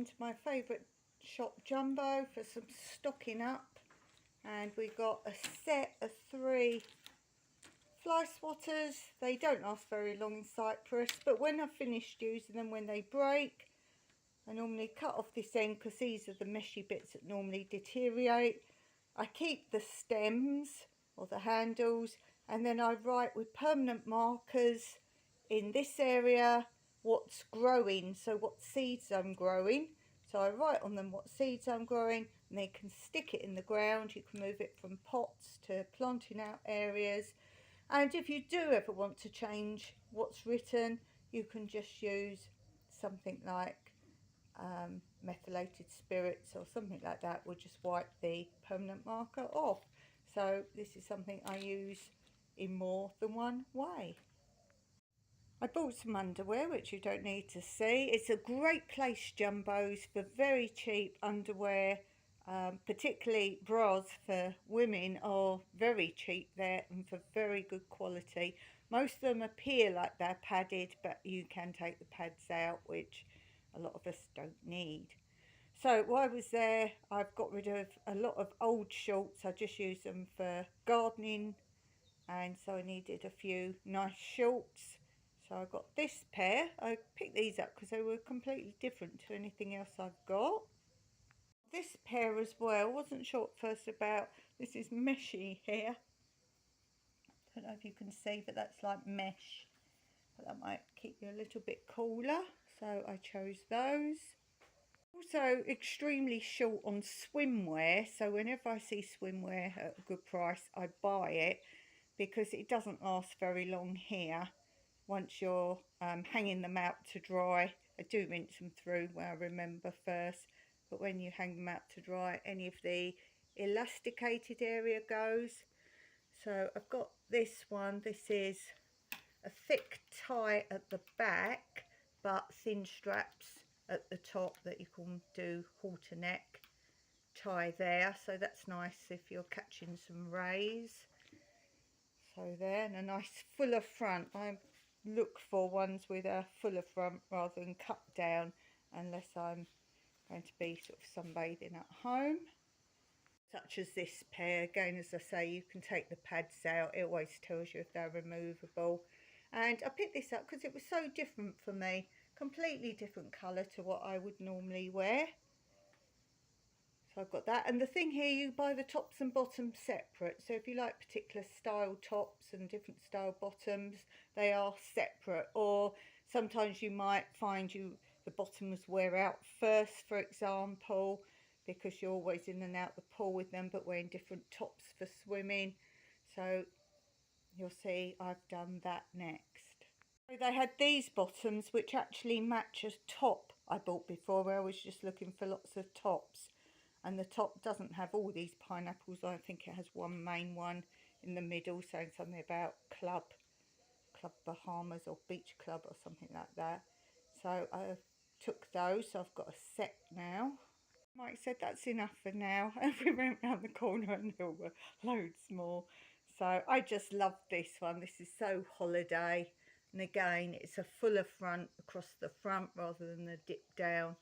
come to my favourite shop, Jumbo, for some stocking up, and we got a set of 3 fly swatters. They don't last very long in Cyprus, but when I've finished using them, when they break, I normally cut off this end because these are the meshy bits that normally deteriorate. I keep the stems or the handles, and then I write with permanent markers in this area what's growing, so what seeds I'm growing. So I write on them what seeds I'm growing, and they can stick it in the ground. You can move it from pots to planting out areas. And if you do ever want to change what's written, you can just use something like methylated spirits or something like that. Will just wipe the permanent marker off. So this is something I use in more than one way. I bought some underwear, which you don't need to see. It's a great place, Jumbo's, for very cheap underwear. Particularly bras for women are very cheap there and for very good quality. Most of them appear like they're padded, but you can take the pads out, which a lot of us don't need. So while I was there, I've got rid of a lot of old shorts. I just use them for gardening, and so I needed a few nice shorts. So I got this pair. I picked these up because they were completely different to anything else I've got. This pair as well, wasn't sure at first about, this is meshy here. Don't know if you can see, but that's like mesh. But that might keep you a little bit cooler. So I chose those. Also extremely short on swimwear. So whenever I see swimwear at a good price, I buy it, because it doesn't last very long here. Once you're hanging them out to dry, I do rinse them through where I remember first, but when you hang them out to dry, any of the elasticated area goes. So I've got this one. This is a thick tie at the back, but thin straps at the top that you can do halter neck tie there. So that's nice if you're catching some rays. So there, and a nice fuller front. I look for ones with a fuller front rather than cut down, unless I'm going to be sort of sunbathing at home. Such as this pair. Again, as I say, you can take the pads out. It always tells you if they're removable. And I picked this up because it was so different for me. Completely different colour to what I would normally wear. So I've got that, and the thing here, you buy the tops and bottoms separate. So if you like particular style tops and different style bottoms, they are separate. Or sometimes you might find the bottoms wear out first, for example, because you're always in and out the pool with them, but wearing different tops for swimming. So you'll see I've done that next. So they had these bottoms which actually match a top I bought before, where I was just looking for lots of tops. And the top doesn't have all these pineapples. I think it has one main one in the middle, saying something about Club Bahamas or Beach Club or something like that. So I took those. So I've got a set now. Mike said that's enough for now. And we went round the corner and there were loads more. So I just love this one. This is so holiday. And again, it's a fuller front across the front rather than the dip down,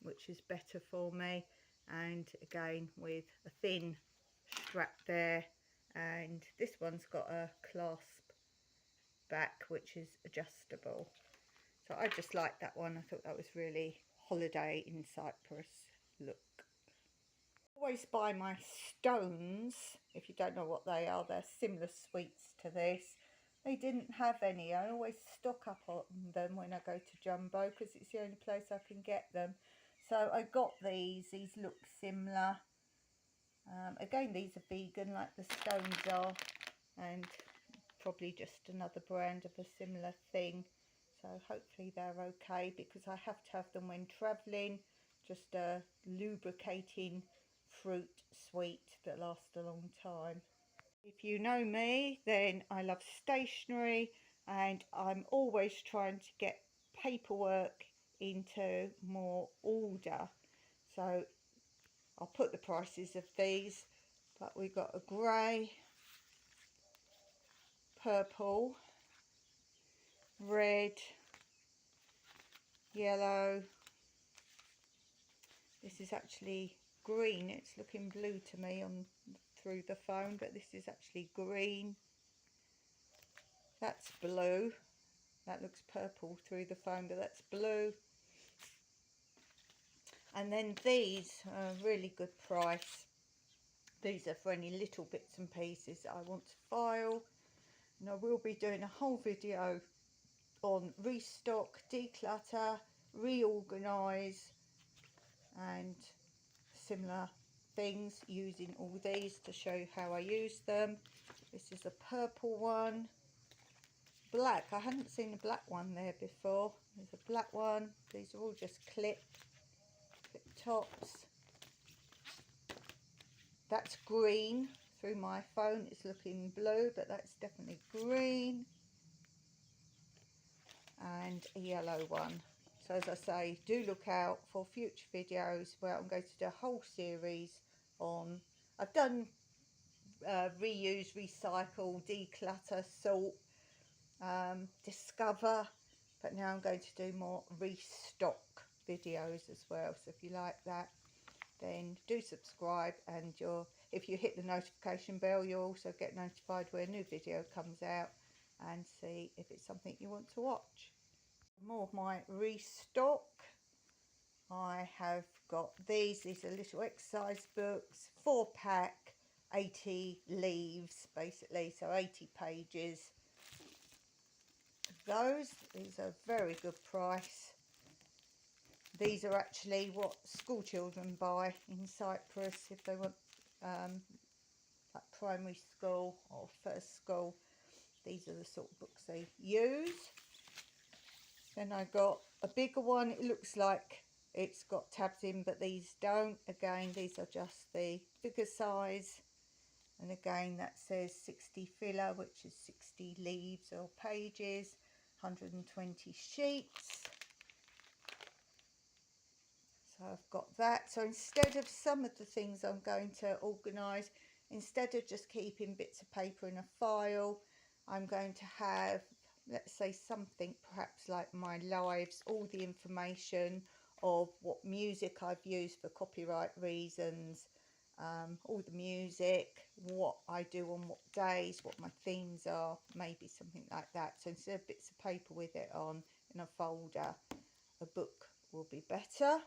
which is better for me. And again, with a thin strap there, and this one's got a clasp back which is adjustable. So I just like that one. I thought that was really holiday in Cyprus look. Always buy my stones. If you don't know what they are, they're similar sweets to this. They didn't have any. I always stock up on them when I go to Jumbo because it's the only place I can get them. So I got these. These look similar. Again, these are vegan like the stones are, and probably just another brand of a similar thing. So hopefully they're okay, because I have to have them when travelling. Just a lubricating fruit sweet that lasts a long time. If you know me, then I love stationery, and I'm always trying to get paperwork into more order. So I'll put the prices of these, but we've got a grey, purple, red, yellow, this is actually green. It's looking blue to me on through the phone, but this is actually green. That's blue. That looks purple through the phone, but that's blue. And then these are a really good price. These are for any little bits and pieces that I want to file. And I will be doing a whole video on Restock, Declutter, Reorganise and similar things, using all these to show you how I use them. This is a purple one. Black, I hadn't seen a black one there before. There's a black one. These are all just clip tops. That's green. Through my phone it's looking blue, but that's definitely green. And a yellow one. So as I say, do look out for future videos where I'm going to do a whole series on, I've done reuse, recycle, declutter, sort, discover, but now I'm going to do more restock videos as well. So if you like that, then do subscribe, and if you hit the notification bell, you'll also get notified when a new video comes out, and see if it's something you want to watch. More of my restock. I have got these are little exercise books, 4-pack, 80 leaves basically, so 80 pages. These are very good price. These are actually what school children buy in Cyprus if they want like primary school or first school. These are the sort of books they use. Then I got a bigger one. It looks like it's got tabs in, but these don't. Again, these are just the bigger size. And again, that says 60 filler, which is 60 leaves or pages, 120 sheets. So I've got that. So instead of some of the things I'm going to organise, instead of just keeping bits of paper in a file, I'm going to have, let's say, something perhaps like my lives, all the information of what music I've used for copyright reasons, all the music, what I do on what days, what my themes are, maybe something like that. So instead of bits of paper with it on in a folder, a book will be better.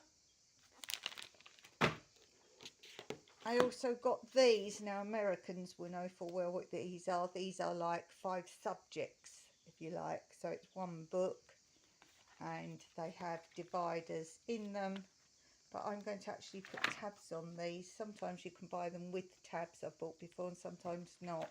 I also got these. Now Americans will know full well what these are. These are like 5 subjects, if you like. So it's one book and they have dividers in them. But I'm going to actually put tabs on these. Sometimes you can buy them with tabs, I've bought before, and sometimes not.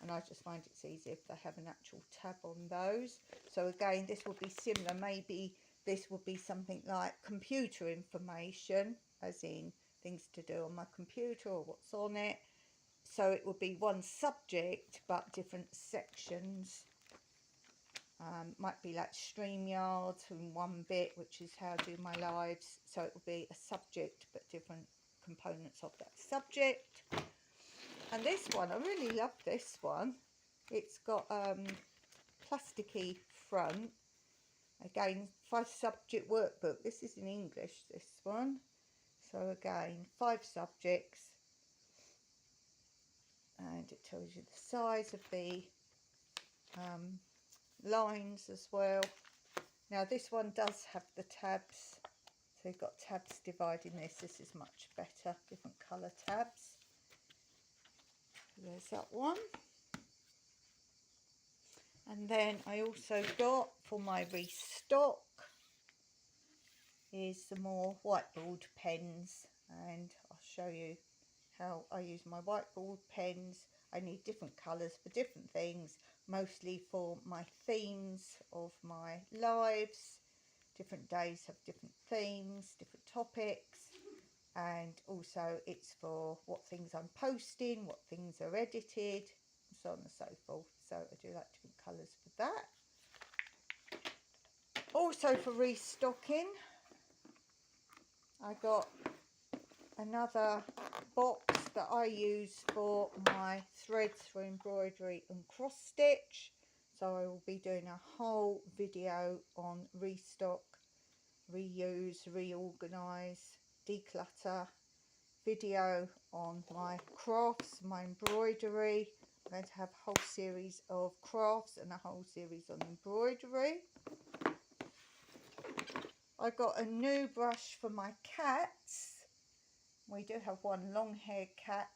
And I just find it's easier if they have an actual tab on those. So again, this will be similar. Maybe this will be something like computer information, as in things to do on my computer or what's on it. So it will be one subject but different sections. Might be like StreamYard in one bit, which is how I do my lives. So it will be a subject but different components of that subject. And this one, I really love this one. It's got plasticky front. Again, 5 subject workbook. This is in English, this one. So again, 5 subjects, and it tells you the size of the lines as well. Now this one does have the tabs, so you've got tabs dividing this. This is much better, different colour tabs. There's that one. And then I also got, for my restock, is some more whiteboard pens, and I'll show you how I use my whiteboard pens. I need different colours for different things, mostly for my themes of my lives. Different days have different themes, different topics, and also it's for what things I'm posting, what things are edited, and so on and so forth. So I do like different colours for that. Also for restocking, I got another box that I use for my threads for embroidery and cross stitch. So I will be doing a whole video on restock, reuse, reorganise, declutter video on my crafts, my embroidery. I'm going to have a whole series of crafts and a whole series on embroidery. I got a new brush for my cats. We do have one long-haired cat,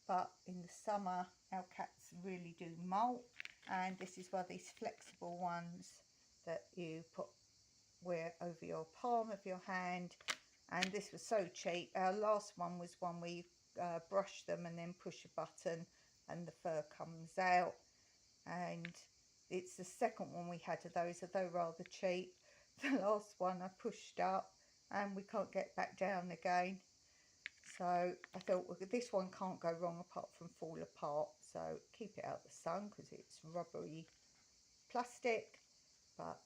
but in the summer our cats really do molt, and this is one of these flexible ones that you wear over your palm of your hand, and this was so cheap. Our last one was one where you brush them and then push a button and the fur comes out, and it's the second one we had of those, although rather cheap. The last one I pushed up and we can't get back down again. So I thought, well, this one can't go wrong apart from fall apart. So keep it out of the sun because it's rubbery plastic, but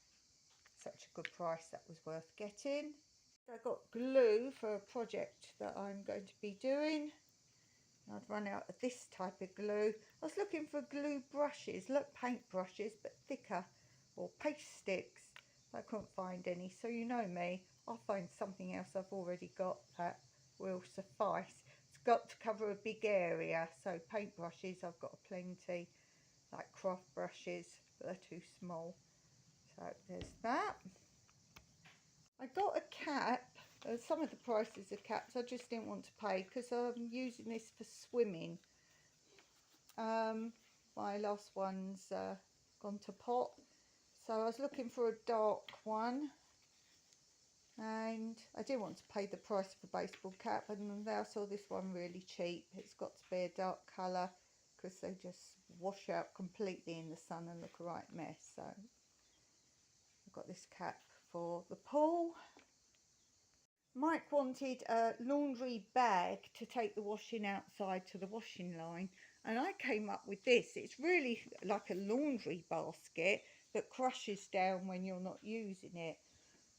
such a good price, that was worth getting. I got glue for a project that I'm going to be doing. I'd run out of this type of glue. I was looking for glue brushes, look, paint brushes, but thicker, or paste sticks. I couldn't find any, so you know me, I'll find something else I've already got that will suffice. It's got to cover a big area, so paint brushes I've got plenty, like craft brushes, but they're too small. So there's that. I got a cap. Some of the prices of caps I just didn't want to pay because I'm using this for swimming. My last one's gone to pot, so I was looking for a dark one, and I didn't want to pay the price of a baseball cap, and I saw this one really cheap. It's got to be a dark colour because they just wash out completely in the sun and look a right mess. So I've got this cap for the pool. Mike wanted a laundry bag to take the washing outside to the washing line, and I came up with this. It's really like a laundry basket that crushes down when you're not using it.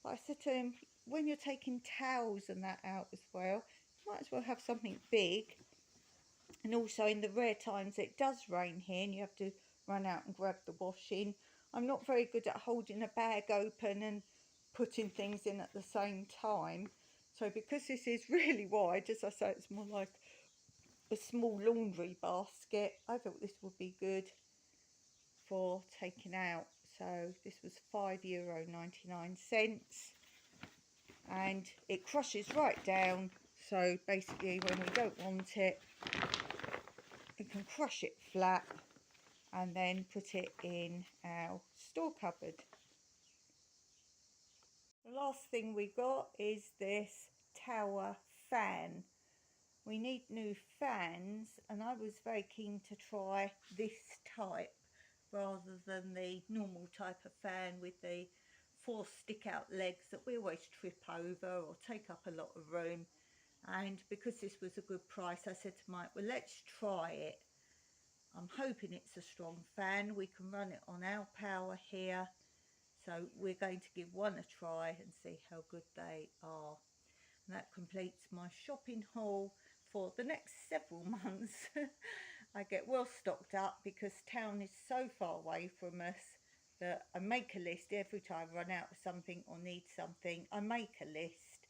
But I said to him, when you're taking towels and that out as well, you might as well have something big. And also in the rare times it does rain here and you have to run out and grab the washing, I'm not very good at holding a bag open and putting things in at the same time. So because this is really wide, as I say, it's more like a small laundry basket, I thought this would be good for taking out. So this was €5.99, and it crushes right down. So basically when we don't want it, we can crush it flat and then put it in our store cupboard. The last thing we got is this tower fan. We need new fans, and I was very keen to try this type rather than the normal type of fan with the 4 stick out legs that we always trip over or take up a lot of room. And because this was a good price, I said to Mike, well, let's try it. I'm hoping it's a strong fan. We can run it on our power here. So we're going to give one a try and see how good they are. And that completes my shopping haul for the next several months. I get well stocked up because town is so far away from us that I make a list every time I run out of something or need something. I make a list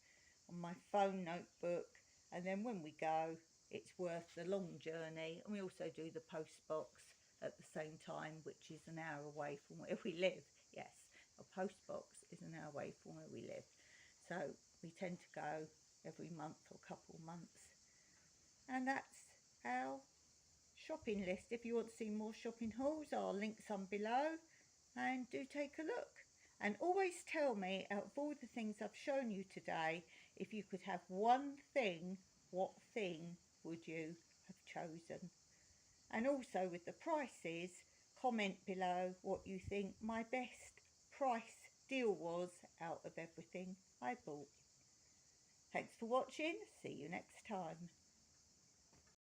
on my phone notebook, and then when we go, it's worth the long journey. And we also do the post box at the same time, which is an hour away from where we live. Yes, a post box is an hour away from where we live. So we tend to go every month or couple months. And that's our shopping list. If you want to see more shopping hauls, I'll link some below, and do take a look. And always tell me, out of all the things I've shown you today, if you could have one thing, what thing would you have chosen? And also with the prices, comment below what you think my best price deal was out of everything I bought. Thanks for watching. See you next time.